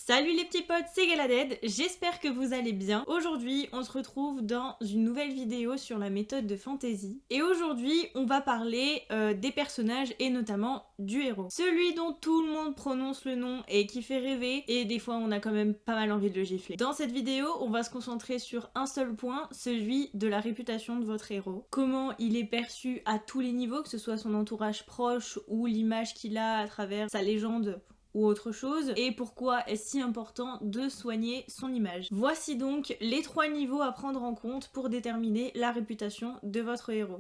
Salut les petits potes, c'est Galaded, j'espère que vous allez bien. Aujourd'hui, on se retrouve dans une nouvelle vidéo sur la méthode de fantasy. Et aujourd'hui, on va parler des personnages et notamment du héros. Celui dont tout le monde prononce le nom et qui fait rêver, et des fois on a quand même pas mal envie de le gifler. Dans cette vidéo, on va se concentrer sur un seul point, celui de la réputation de votre héros. Comment il est perçu à tous les niveaux, que ce soit son entourage proche ou l'image qu'il a à travers sa légende ou autre chose, et pourquoi est-ce si important de soigner son image. Voici donc les 3 niveaux à prendre en compte pour déterminer la réputation de votre héros.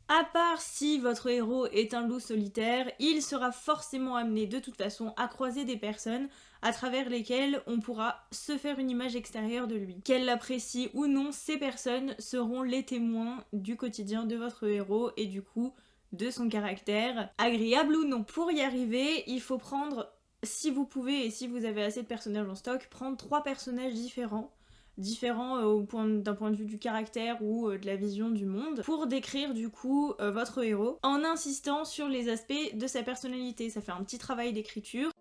À part si votre héros est un loup solitaire, il sera forcément amené de toute façon à croiser des personnes à travers lesquelles on pourra se faire une image extérieure de lui. Qu'elle l'apprécie ou non, ces personnes seront les témoins du quotidien de votre héros et du coup de son caractère, agréable ou non. Pour y arriver, il faut prendre, si vous pouvez et si vous avez assez de personnages en stock, prendre 3 personnages différents d'un point de vue du caractère ou de la vision du monde, pour décrire du coup votre héros, en insistant sur les aspects de sa personnalité. Ça fait un petit travail d'écriture.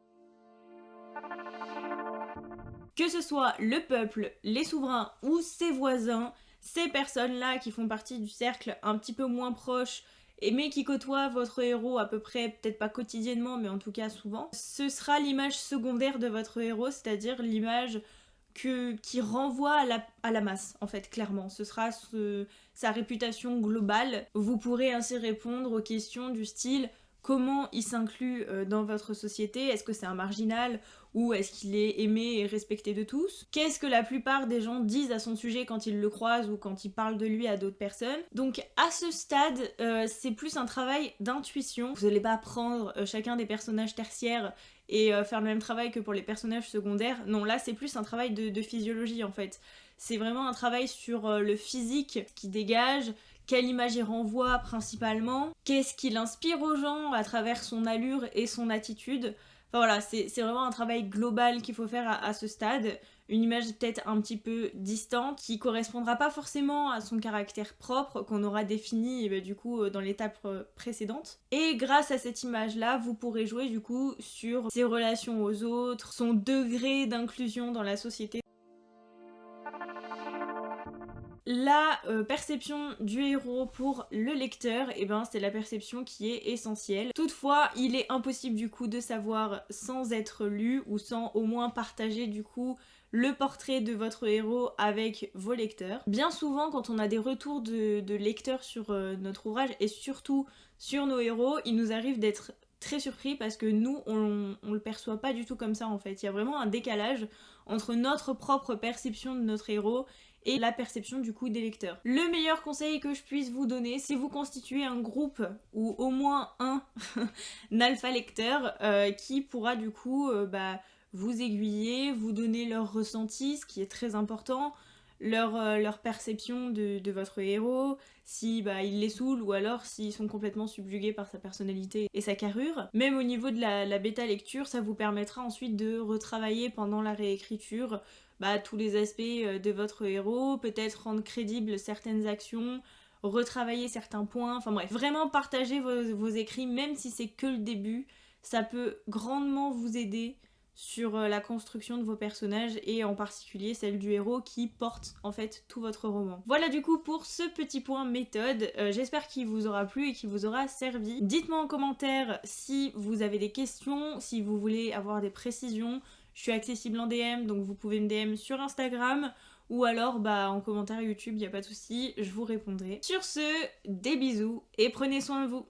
Que ce soit le peuple, les souverains ou ses voisins, ces personnes-là qui font partie du cercle un petit peu moins proche, mais qui côtoient votre héros à peu près, peut-être pas quotidiennement, mais en tout cas souvent, ce sera l'image secondaire de votre héros, c'est-à-dire l'image qui renvoie à la masse, en fait, clairement. Ce sera sa réputation globale. Vous pourrez ainsi répondre aux questions du style comment il s'inclut dans votre société, est-ce que c'est un marginal ou est-ce qu'il est aimé et respecté de tous? Qu'est-ce que la plupart des gens disent à son sujet quand ils le croisent ou quand ils parlent de lui à d'autres personnes? Donc à ce stade, c'est plus un travail d'intuition. Vous n'allez pas prendre chacun des personnages tertiaires et faire le même travail que pour les personnages secondaires. Non, là c'est plus un travail de physiologie en fait. C'est vraiment un travail sur le physique qui dégage, quelle image il renvoie principalement, qu'est-ce qu'il inspire aux gens à travers son allure et son attitude. Enfin voilà, c'est vraiment un travail global qu'il faut faire à ce stade. Une image peut-être un petit peu distante, qui correspondra pas forcément à son caractère propre, qu'on aura défini du coup dans l'étape précédente. Et grâce à cette image-là, vous pourrez jouer du coup sur ses relations aux autres, son degré d'inclusion dans la société. La perception du héros pour le lecteur, c'est la perception qui est essentielle. Toutefois, il est impossible du coup de savoir sans être lu ou sans au moins partager du coup le portrait de votre héros avec vos lecteurs. Bien souvent, quand on a des retours de lecteurs sur notre ouvrage et surtout sur nos héros, il nous arrive d'être très surpris parce que nous, on le perçoit pas du tout comme ça en fait. Il y a vraiment un décalage entre notre propre perception de notre héros et la perception du coup des lecteurs. Le meilleur conseil que je puisse vous donner, c'est vous constituer un groupe ou au moins un alpha lecteur qui pourra du coup vous aiguiller, vous donner leur ressenti, ce qui est très important, leur perception de votre héros, si il les saoule ou alors s'ils sont complètement subjugués par sa personnalité et sa carrure. Même au niveau de la bêta lecture, ça vous permettra ensuite de retravailler pendant la réécriture tous les aspects de votre héros, peut-être rendre crédibles certaines actions, retravailler certains points, enfin bref, vraiment partager vos écrits, même si c'est que le début, ça peut grandement vous aider sur la construction de vos personnages et en particulier celle du héros qui porte en fait tout votre roman. Voilà du coup pour ce petit point méthode, j'espère qu'il vous aura plu et qu'il vous aura servi. Dites-moi en commentaire si vous avez des questions, si vous voulez avoir des précisions. Je suis accessible en DM, donc vous pouvez me DM sur Instagram ou alors en commentaire YouTube, y a pas de souci, je vous répondrai. Sur ce, des bisous et prenez soin de vous.